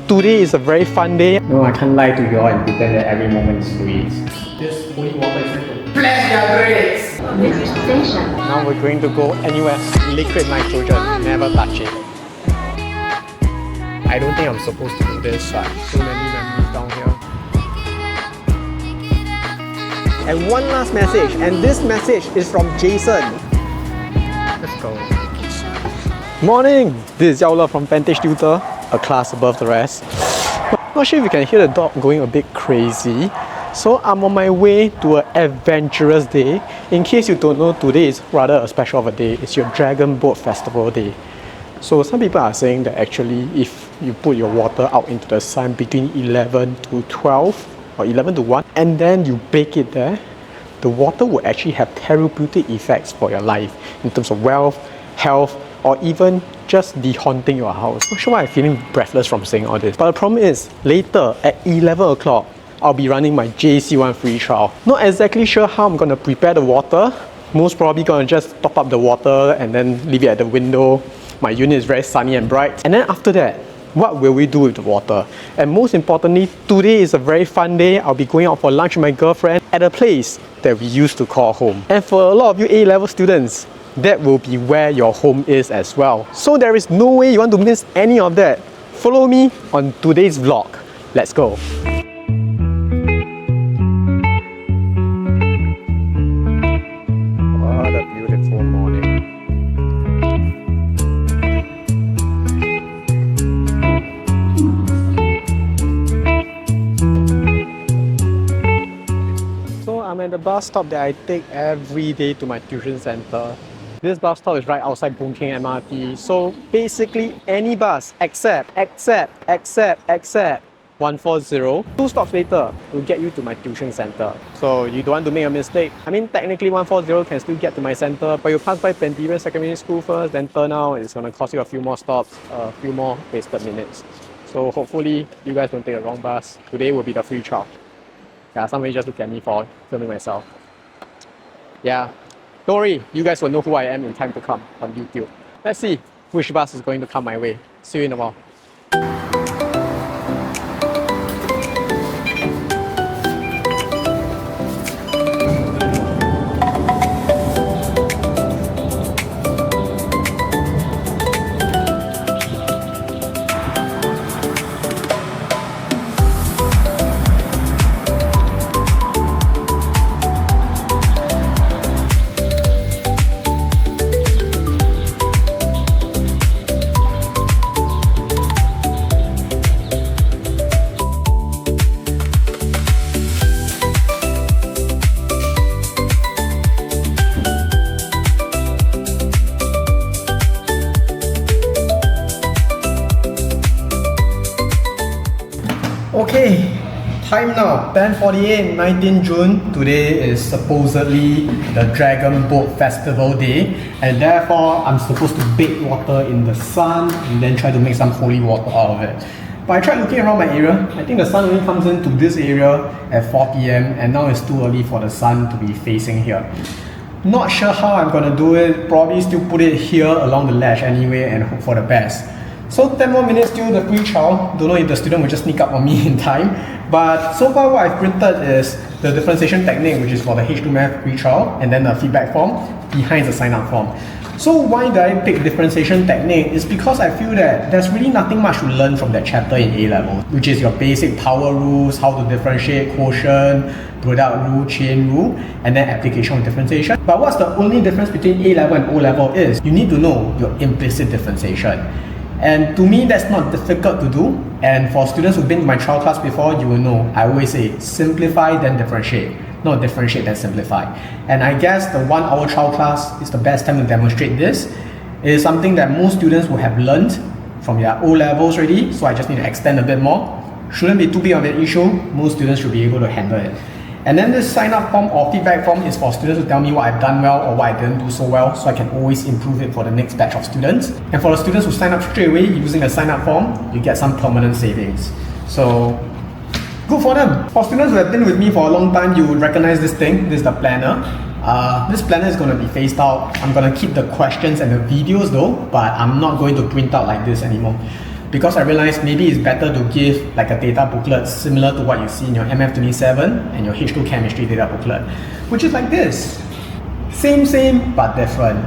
Today is a very fun day. No, I can't lie to you all and pretend that every moment is sweet. This holy water is meant to bless your grades! Now we're going to go NUS liquid nitrogen, never touch it. I don't think I'm supposed to do this, so many memories down here. And one last message, and this message is from Jason. Let's go. Morning! This is Yao from Vantage Tutor, a class above the rest. Not sure if you can hear the dog going a bit crazy. So I'm on my way to an adventurous day. In case you don't know, today is rather a special of a day. It's your Dragon Boat Festival day. So some people are saying that actually if you put your water out into the sun between 11 to 12 or 11 to 1 and then you bake it there, the water will actually have therapeutic effects for your life in terms of wealth, health, or even just de-haunting your house. Not sure why I'm feeling breathless from saying all this. But the problem is, later at 11 o'clock, I'll be running my JC1 free trial. Not exactly sure how I'm gonna prepare the water. Most probably gonna just top up the water and then leave it at the window. My unit is very sunny and bright. And then after that, what will we do with the water? And most importantly, today is a very fun day. I'll be going out for lunch with my girlfriend at a place that we used to call home. And for a lot of you A-level students, that will be where your home is as well. So there is no way you want to miss any of that. Follow me on today's vlog. Let's go. What a beautiful morning. So I'm at the bus stop that I take every day to my tuition center. This bus stop is right outside Boon Keng MRT. So basically any bus except 140, 2 stops later will get you to my tuition center. So you don't want to make a mistake. I mean technically 140 can still get to my center, but you pass by Pentirian Secondary School first, then turn out, it's going to cost you a few more stops, a few more wasted minutes. So hopefully you guys don't take a wrong bus. Today will be the free trial. Yeah, somebody just look at me for filming myself. Yeah. Don't worry, you guys will know who I am in time to come on YouTube. Let's see which bus is going to come my way. See you in a while. Okay, time now, 10:48, 19 June. Today is supposedly the Dragon Boat Festival Day, and therefore I'm supposed to bake water in the sun and then try to make some holy water out of it. But I tried looking around my area. I think the sun only comes into this area at 4 PM and now it's too early for the sun to be facing here. Not sure how I'm gonna do it, probably still put it here along the ledge anyway and hope for the best. So 10 more minutes till the free trial. Don't know if the student will just sneak up on me in time. But so far what I've printed is the differentiation technique, which is for the H2 Math free trial, and then the feedback form behind the sign up form. So why did I pick differentiation technique? It's because I feel that there's really nothing much to learn from that chapter in A-level, which is your basic power rules, how to differentiate quotient, product rule, chain rule, and then application of differentiation. But what's the only difference between A-level and O-level is you need to know your implicit differentiation. And to me, that's not difficult to do. And for students who've been to my trial class before, you will know, I always say, simplify then differentiate, not differentiate then simplify. And I guess the 1 hour trial class is the best time to demonstrate this. It is something that most students will have learned from their O-levels already, so I just need to extend a bit more. Shouldn't be too big of an issue, most students should be able to handle it. And then this sign-up form or feedback form is for students to tell me what I've done well or what I didn't do so well, so I can always improve it for the next batch of students. And for the students who sign up straight away using the sign-up form, you get some permanent savings. So, good for them. For students who have been with me for a long time, you would recognize this thing. This is the planner. This planner is going to be phased out. I'm going to keep the questions and the videos though, but I'm not going to print out like this anymore. because I realized maybe it's better to give like a data booklet similar to what you see in your MF27 and your H2 chemistry data booklet, which is like this. Same, but different.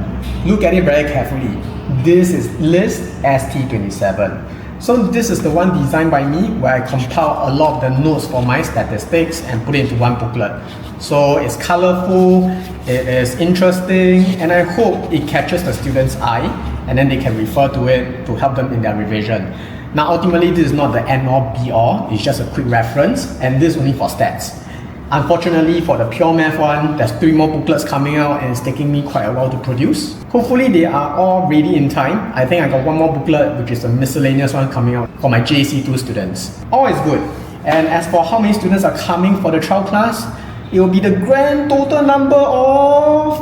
Look at it very carefully. This is list ST27. So this is the one designed by me where I compile a lot of the notes for my statistics and put it into one booklet. So it's colorful, it is interesting, and I hope it catches the student's eye and then they can refer to it to help them in their revision. Now ultimately this is not the end all be all, it's just a quick reference, and this is only for stats. Unfortunately for the pure math one, there's 3 more booklets coming out and it's taking me quite a while to produce. Hopefully they are all ready in time. I think I got 1 more booklet, which is a miscellaneous one coming out for my JC2 students. All is good. And as for how many students are coming for the trial class, it will be the grand total number of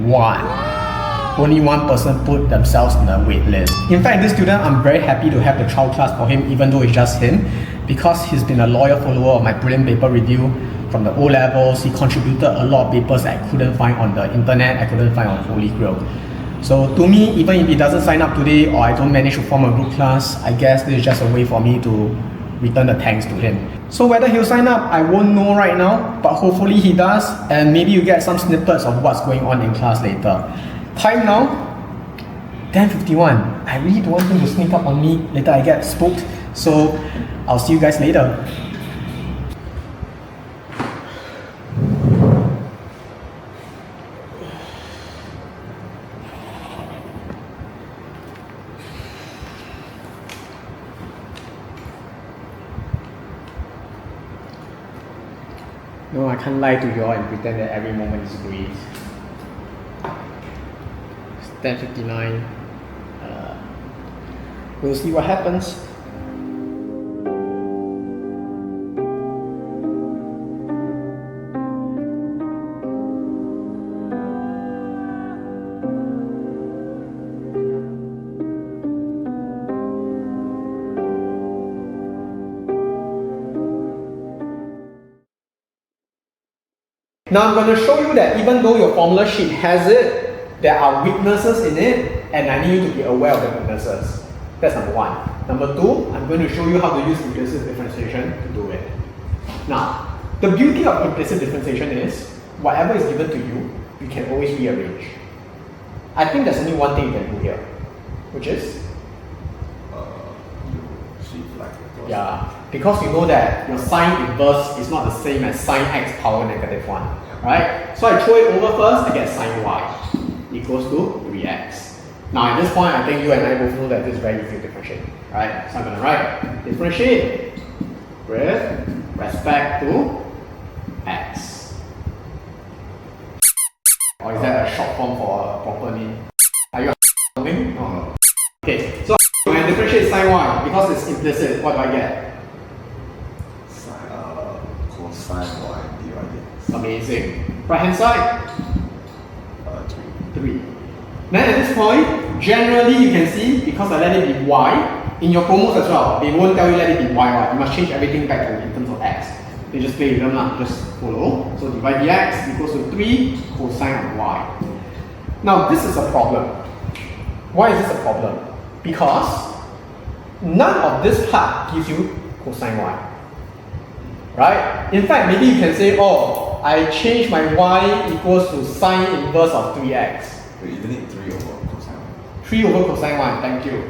1. Only 1 person put themselves in the wait list. In fact, this student, I'm very happy to have the trial class for him, even though it's just him, because he's been a loyal follower of my brilliant paper review from the O-levels. He contributed a lot of papers that I couldn't find on the internet, I couldn't find on Holy Grail. So to me, even if he doesn't sign up today or I don't manage to form a group class, I guess this is just a way for me to return the thanks to him. So whether he'll sign up, I won't know right now, but hopefully he does, and maybe you get some snippets of what's going on in class later. Time now, 10:51. I really don't want him to sneak up on me, later I get spooked, so I'll see you guys later. No, I can't lie to you all and pretend that every moment is great. It's 10:59. We'll see what happens. Now I'm going to show you that even though your formula sheet has it, there are weaknesses in it, and I need you to be aware of the weaknesses. That's number 1. Number 2, I'm going to show you how to use implicit differentiation to do it. Now, the beauty of implicit differentiation is, whatever is given to you, you can always rearrange. I think there's only one thing you can do here, which is? Yeah, because you know that your sine inverse is not the same as sine x power negative 1, right? So I throw it over first, I get sine y equals to 3x. Now at this point, I think you and I both know that this is very easy to differentiate, right? So I'm going to write differentiate with respect to x. Or is that a short form for a proper name? Are you something? No. Okay, so when I differentiate sine y, because it's implicit, what do I get? Cosine y divided. Amazing. Right hand side? 3. Then at this point, generally you can see, because I let it be y, in your promos as well, they won't tell you let it be y, right? You must change everything back to in terms of x. They just play with them now, just follow. So divide the x equals to 3 cosine of y. Now this is a problem. Why is this a problem? Because none of this part gives you cosine y. Right? In fact, maybe you can say, oh, I change my y equals to sine inverse of 3x. Wait, you need 3 over cosine y. 3 over cosine y, thank you.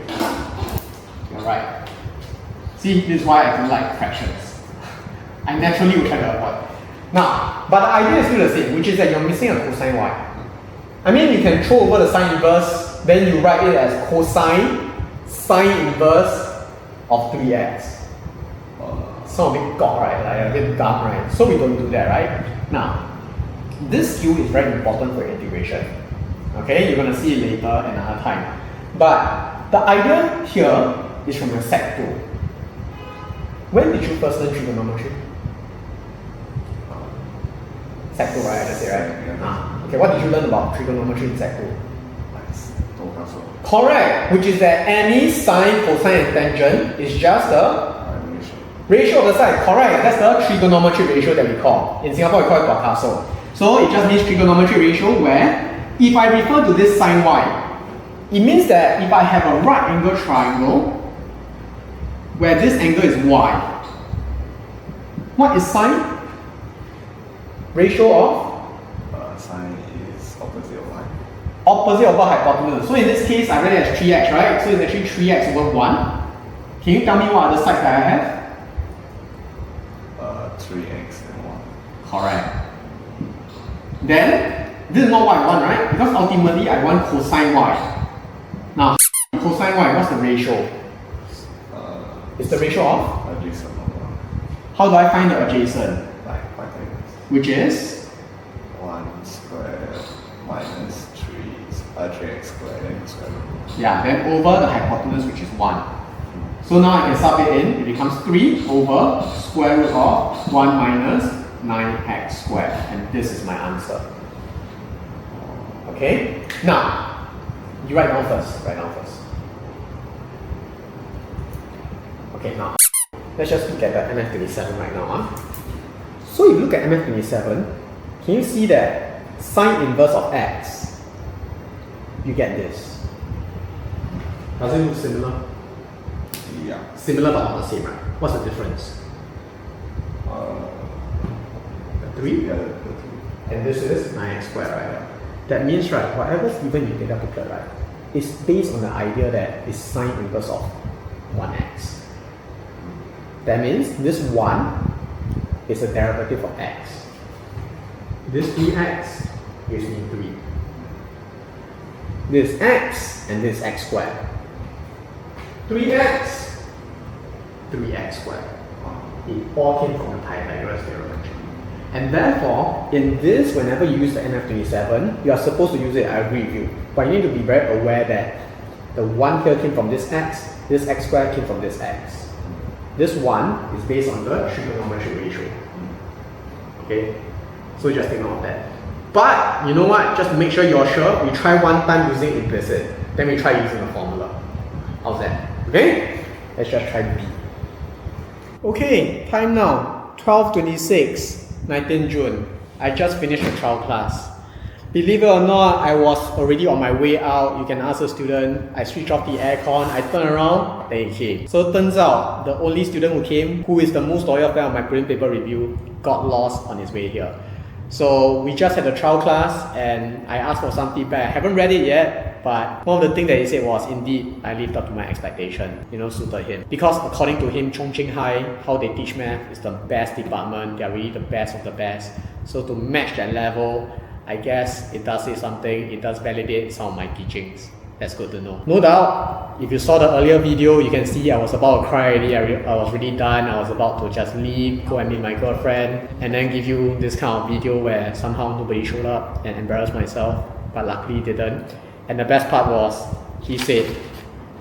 You're right. See, this is why I don't like fractions. I naturally will try to avoid. Now, but the idea is still the same, which is that you're missing a cosine y. I mean, you can throw over the sine inverse, then you write it as cosine sine inverse of 3x. Sound a bit gawk, right? Like a bit dumb, right? So we don't do that, right? Now, this skill is very important for integration. Okay, you're going to see it later another time. But the idea here is from your Sec 2. When did you first learn trigonometry? Sec 2, right? I just say, right? Yeah. Okay, what did you learn about trigonometry in Sec 2? Correct, which is that any sine, cosine, and tangent is just the ratio of the side. Correct, that's the trigonometry ratio that we call. In Singapore, we call it Picasso. So it just means trigonometry ratio where if I refer to this sine y, it means that if I have a right angle triangle where this angle is y. What is sine? Ratio of? Sine is opposite of y. Opposite over hypotenuse. So in this case, I read it as 3x, right? So it's actually 3x over 1. Can you tell me what other sides that I have? 3x and 1. Correct. Then, this is not what I want, right? Because ultimately I want cosine y. Now, cosine y, what's the ratio? It's the ratio of? Adjacent number. How do I find the adjacent? Like Pythagoras. Which is? 1 squared minus 3x squared and square root. Yeah, then over the hypotenuse, which is 1. So now I can sub it in, it becomes 3 over square root of 1 minus 9x squared. And this is my answer. Okay? Now, you write down first. Okay, now, let's just look at the MF27 right now. So if you look at MF27, can you see that sine inverse of x, you get this. Does it look similar? Yeah. Similar but not the same, right? What's the difference? 3? Yeah, the 3. And this is 9x squared, right? That means, right, whatever's given in data booklet, right, is based on the idea that it's sine inverse of 1x. That means this 1 is a derivative of x. This 3x gives me 3. This x and this x squared. 3x squared. It all came from the Pythagoras theorem. And therefore, in this, whenever you use the MF27, you are supposed to use it, I agree with you. But you need to be very aware that the 1 here came from this x squared came from this x. This 1 is based on the trigonometric ratio. Okay? So just take note of that. But, you know what? Just to make sure you're sure, we try one time using implicit. Then we try using a formula. How's that? Okay? Let's just try B. Okay, time now. 12:26, 19 June. I just finished a trial class. Believe it or not, I was already on my way out. You can ask a student. I switched off the aircon, I turned around, then he came. So turns out, the only student who came, who is the most loyal fan of my prelim paper review, got lost on his way here. So we just had a trial class and I asked for some feedback. I haven't read it yet, but one of the things that he said was, indeed, I lived up to my expectation, suited him. Because according to him, Chongqing High, how they teach math is the best department. They are really the best of the best. So to match that level, I guess it does say something, it does validate some of my teachings. That's good to know. No doubt, if you saw the earlier video, you can see I was about to cry already. I was really done. I was about to just leave, go and meet my girlfriend, and then give you this kind of video where somehow nobody showed up and embarrassed myself, but luckily didn't. And the best part was, he said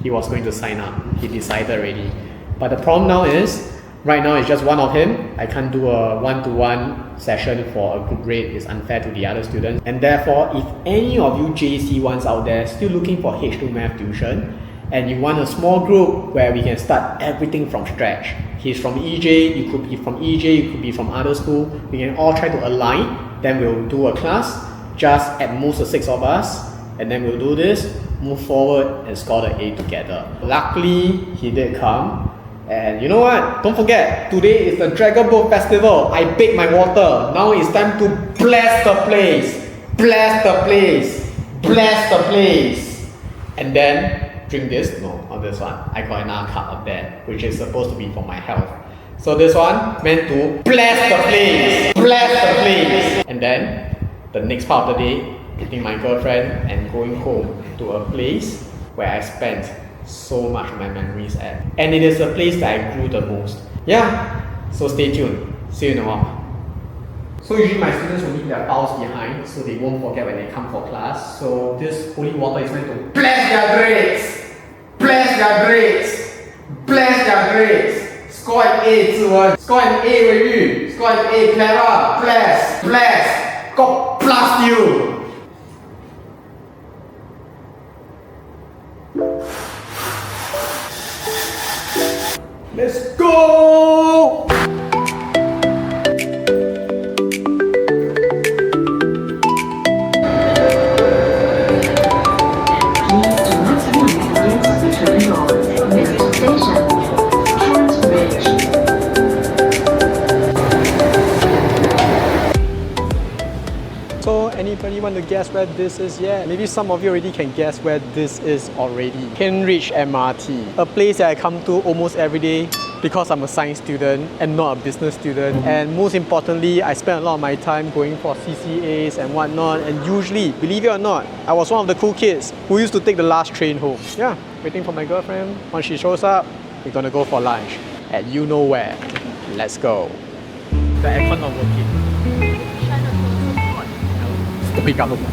he was going to sign up. He decided already. But the problem now is, right now it's just one of him. I can't do a one-to-one session for a group rate. It's unfair to the other students. And therefore, if any of you JC ones out there still looking for H2 math tuition, and you want a small group where we can start everything from scratch. He's from EJ, you could be from EJ, you could be from other school. We can all try to align, then we'll do a class, just at most the 6 of us, and then we'll do this, move forward, and score the A together. Luckily, he did come. And you know what? Don't forget, today is the Dragon Boat Festival. I baked my water. Now it's time to bless the place. Bless the place. Bless the place. And then drink this. No, not this one. I got another cup up there, which is supposed to be for my health. So this one meant to bless the place. Bless the place. And then the next part of the day, meeting my girlfriend and going home to a place where I spent so much of my memories at. And it is the place that I grew the most. Yeah, so stay tuned. See you in a while. So usually my students will leave their files behind so they won't forget when they come for class. So this holy water is meant to bless their grades! Bless their grades! Bless their grades! Score an A, Ziwen. Score an A, Wei-Yu. Score an A, Clara. Bless! Bless! God bless you! Let's go! Please do not use the insufficient door. Next station, want to guess where this is yet? Maybe some of you already can guess where this is already. Cambridge MRT, a place that I come to almost every day because I'm a science student and not a business student. And most importantly, I spend a lot of my time going for CCAs and whatnot. And usually, believe it or not, I was one of the cool kids who used to take the last train home. Yeah, waiting for my girlfriend. Once she shows up, we're gonna go for lunch at you know where. Let's go. The aircon not working. Stupid government.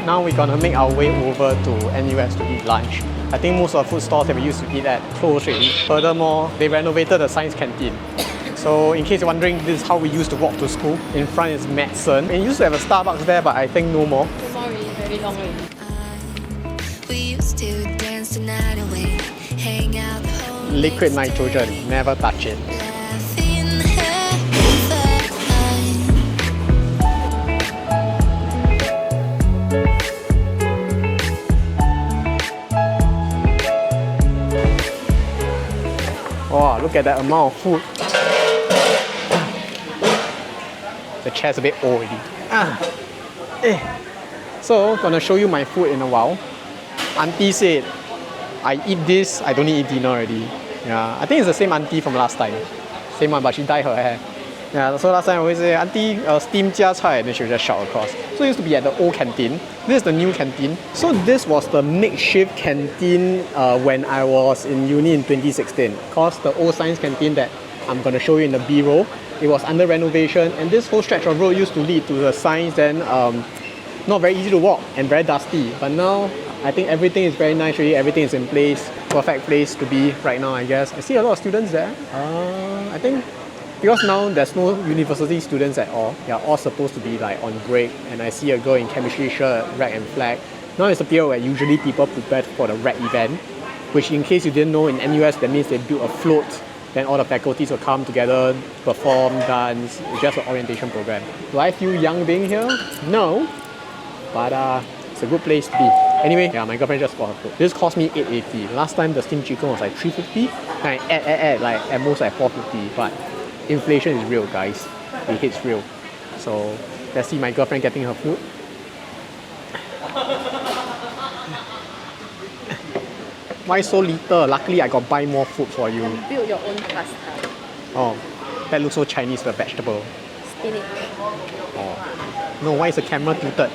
Now we're gonna make our way over to NUS to eat lunch. I think most of the food stalls that we used to eat at closed already. Furthermore, they renovated the science canteen. So in case you're wondering, this is how we used to walk to school. In front is medicine. And it used to have a Starbucks there, but I think no more. No more already, very long already. We used to dance the night away, hang out the whole Liquid nitrogen, never touch it. laughing, having fun. Wow, look at that amount of food. The chair's a bit old already. So, gonna show you my food in a while. Auntie said, I eat this, I don't need to eat dinner already. Yeah, I think it's the same auntie from last time. Same one, but she dyed her hair. Yeah, so last time I always say, auntie, steam 加菜, and then she would just shout across. So it used to be at the old canteen. This is the new canteen. So this was the makeshift canteen when I was in uni in 2016. Cause the old science canteen that I'm gonna show you in the B-roll, it was under renovation, and this whole stretch of road used to lead to the science, then not very easy to walk and very dusty. But now, I think everything is very nice really, everything is in place. Perfect place to be right now, I guess. I see a lot of students there. I think because now there's no university students at all. They are all supposed to be like on break, and I see a girl in chemistry shirt, rag and flag. Now it's a period where usually people prepare for the rag event, which in case you didn't know, in NUS that means they build a float, then all the faculties will come together, perform, dance. It's just an orientation program. Do I feel young being here? No, but it's a good place to be. Anyway, yeah, my girlfriend just bought her food. This cost me $8.80. Last time the steamed chicken was like $3.50. And I add like at most like $4.50. But inflation is real, guys. It hits real. So let's see my girlfriend getting her food. Why so little? Luckily I got buy more food for you. Build your own pasta. Oh, that looks so Chinese, the vegetable. Spinach. Oh. No, why is the camera tilted?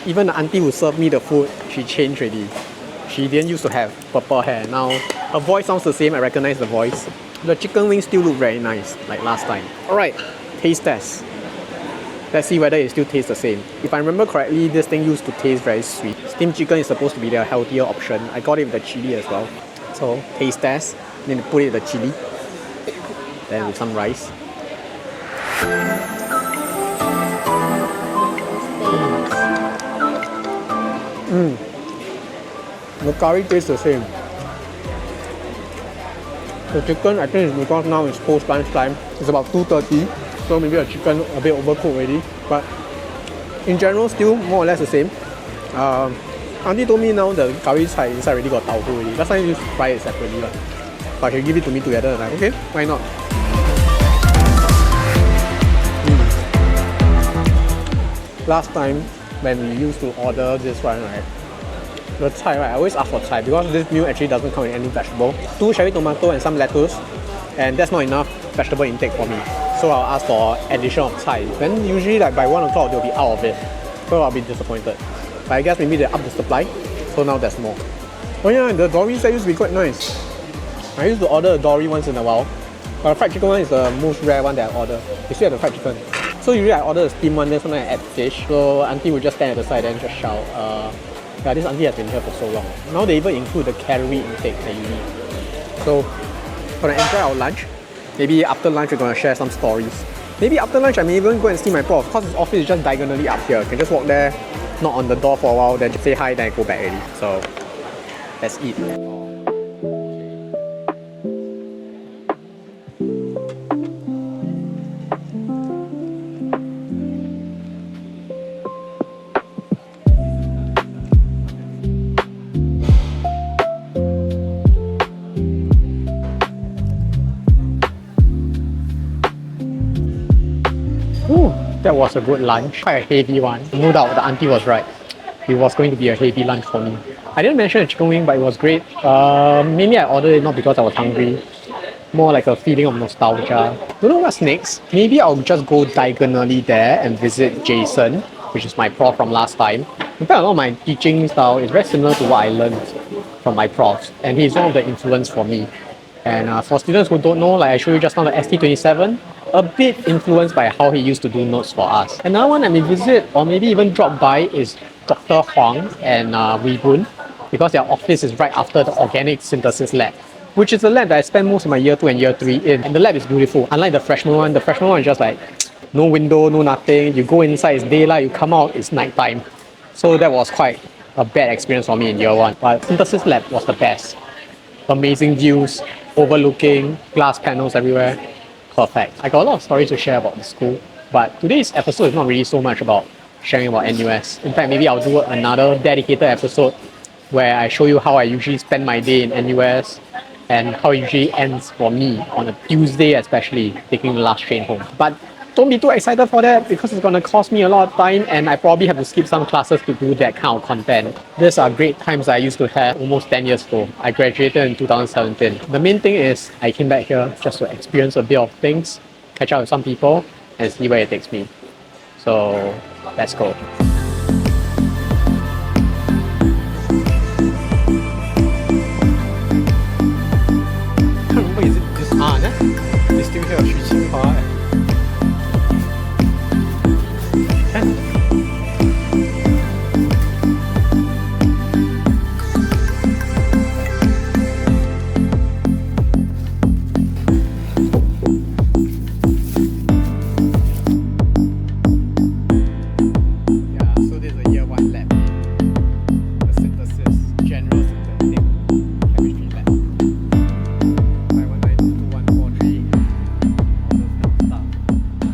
Even the auntie who served me the food, she changed already. She didn't used to have purple hair. Now her voice sounds the same, I recognize the voice. The chicken wings still look very nice, like last time. Alright, taste test. Let's see whether it still tastes the same. If I remember correctly, this thing used to taste very sweet. Steamed chicken is supposed to be the healthier option. I got it with the chili as well. So, taste test. Then put it with the chili. Then with some rice. The curry tastes the same. The chicken, I think it's because now it's post lunch time. It's about 2:30, so maybe the chicken a bit overcooked already. But in general, still more or less the same. Auntie told me now the curry chai inside already got tauhu already. Last time you used to fry it separately, but she give it to me together. And I'm like, okay, why not? Last time when we used to order this one, right? The chai, right? I always ask for chai because this meal actually doesn't come with any vegetable. 2 cherry tomato and some lettuce, and that's not enough vegetable intake for me. So I'll ask for addition of chai. Then usually like by 1 o'clock they'll be out of it. So I'll be disappointed. But I guess maybe they up the supply, so now there's more. Oh yeah, the dory set used to be quite nice. I used to order a dory once in a while. But the fried chicken one is the most rare one that I order. You still have the fried chicken. So usually I order the steamed one, then sometimes I add fish. So auntie would just stand at the side and just shout, yeah, this auntie has been here for so long. Now they even include the calorie intake that you need. So, gonna enjoy our lunch. Maybe after lunch we're gonna share some stories. Maybe after lunch I may even go and see my prof, because his office is just diagonally up here. I can just walk there, knock on the door for a while, then just say hi, then I go back already. So, let's eat. That was a good lunch, quite a heavy one. No doubt the auntie was right. It was going to be a heavy lunch for me. I didn't mention the chicken wing, but it was great. Mainly I ordered it not because I was hungry, more like a feeling of nostalgia. Don't know what's next. Maybe I'll just go diagonally there and visit Jason, which is my prof from last time. In fact, a lot of my teaching style is very similar to what I learned from my profs, and he's one of the influence for me. And for students who don't know, like I showed you just now, the ST27, a bit influenced by how he used to do notes for us. Another one I may visit or maybe even drop by is Dr. Huang and Wee Boon, because their office is right after the organic synthesis lab, which is the lab that I spent most of my year 2 and year 3 in. And the lab is beautiful. Unlike the freshman one is just like no window, no nothing. You go inside, it's daylight, you come out, it's nighttime. So that was quite a bad experience for me in year 1. But synthesis lab was the best. Amazing views, overlooking, glass panels everywhere. Perfect. I got a lot of stories to share about the school, but today's episode is not really so much about sharing about NUS. In fact, maybe I'll do another dedicated episode where I show you how I usually spend my day in NUS and how it usually ends for me on a Tuesday, especially taking the last train home. But don't be too excited for that because it's going to cost me a lot of time and I probably have to skip some classes to do that kind of content. These are great times I used to have almost 10 years ago. I graduated in 2017. The main thing is I came back here just to experience a bit of things, catch up with some people and see where it takes me. So let's go. Is it this on? They still here, Xu Qinghua.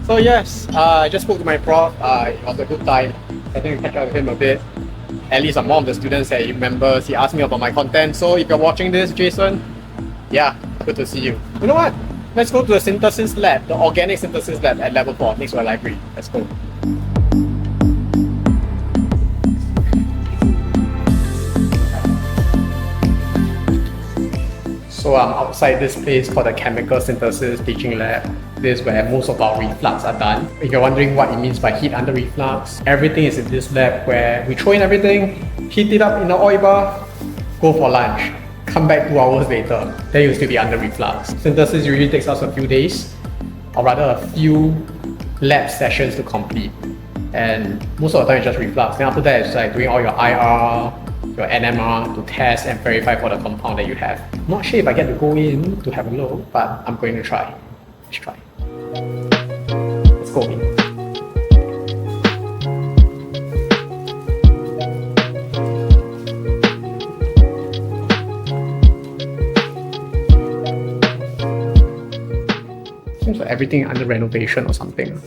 So yes, I just spoke to my prof. It was a good time. I think I catch up with him a bit. At least I'm one of the students that he remembers. He asked me about my content. So if you're watching this, Jason, yeah, good to see you. You know what? Let's go to the synthesis lab, the organic synthesis lab at level 4 next to our library. Let's go. So I'm outside this place called the Chemical Synthesis Teaching Lab. This is where most of our reflux are done. If you're wondering what it means by heat under reflux, everything is in this lab where we throw in everything, heat it up in the oil bar, go for lunch, come back 2 hours later, then you'll still be under reflux. Synthesis usually takes us a few days, or rather a few lab sessions to complete. And most of the time it's just reflux. Then after that it's like doing all your IR, your NMR to test and verify for the compound that you have. Not sure if I get to go in to have a look, but I'm going to try. Let's try. Let's go in. Seems like everything under renovation or something.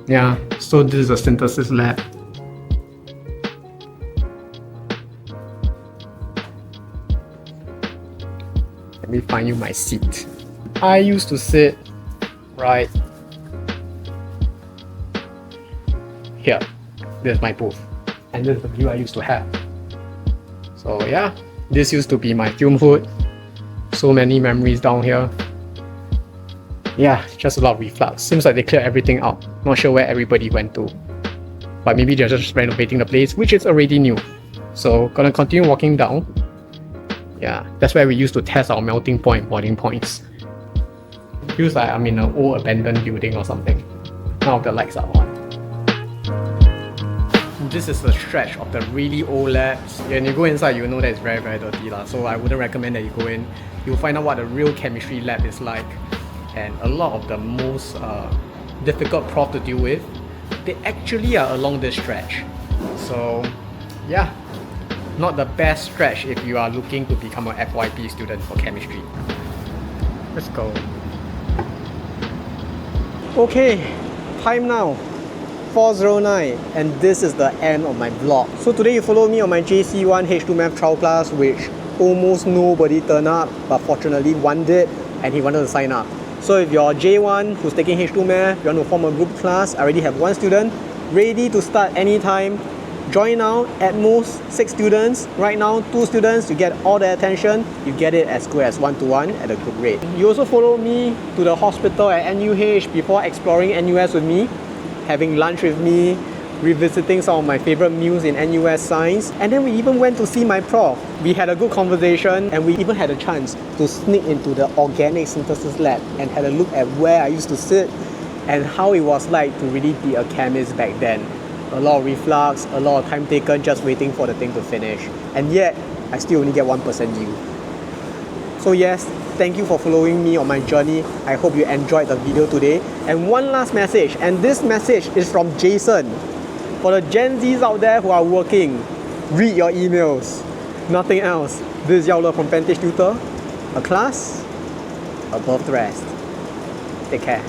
Yeah, so this is a synthesis lab. Let me find you my seat. I used to sit right here. This is my booth. And this is the view I used to have. So yeah, this used to be my fume hood. So many memories down here. Yeah, just a lot of reflux. Seems like they cleared everything out. Not sure where everybody went to. But maybe they're just renovating the place, which is already new. So gonna continue walking down. Yeah, that's where we used to test our melting point boiling points. Feels like I'm in an old abandoned building or something. Now the lights are on. This is the stretch of the really old labs. When you go inside, you know that it's very, very dirty. So I wouldn't recommend that you go in. You'll find out what a real chemistry lab is like. And a lot of the most difficult prof to deal with, they actually are along this stretch. So yeah, not the best stretch if you are looking to become an FYP student for chemistry. Let's go. Okay, time now, 4:09, and this is the end of my vlog. So today you followed me on my JC1 H2 Math trial class, which almost nobody turned up, but fortunately one did, and he wanted to sign up. So if you're J1 who's taking H2 Math, you want to form a group class, I already have 1 student, ready to start anytime. Join now, at most 6 students. Right now, 2 students, you get all the attention. You get it as good as 1-to-1 at a group rate. You also follow me to the hospital at NUH before exploring NUS with me, having lunch with me, revisiting some of my favorite meals in NUS Science, and then we even went to see my prof. We had a good conversation and we even had a chance to sneak into the organic synthesis lab and had a look at where I used to sit and how it was like to really be a chemist back then. A lot of reflux, a lot of time taken just waiting for the thing to finish. And yet, I still only get 1% yield. So yes, thank you for following me on my journey. I hope you enjoyed the video today. And one last message, and this message is from Jason. For the Gen Zs out there who are working, read your emails. Nothing else. This is Yao Le from Vantage Tutor. A class above the rest. Take care.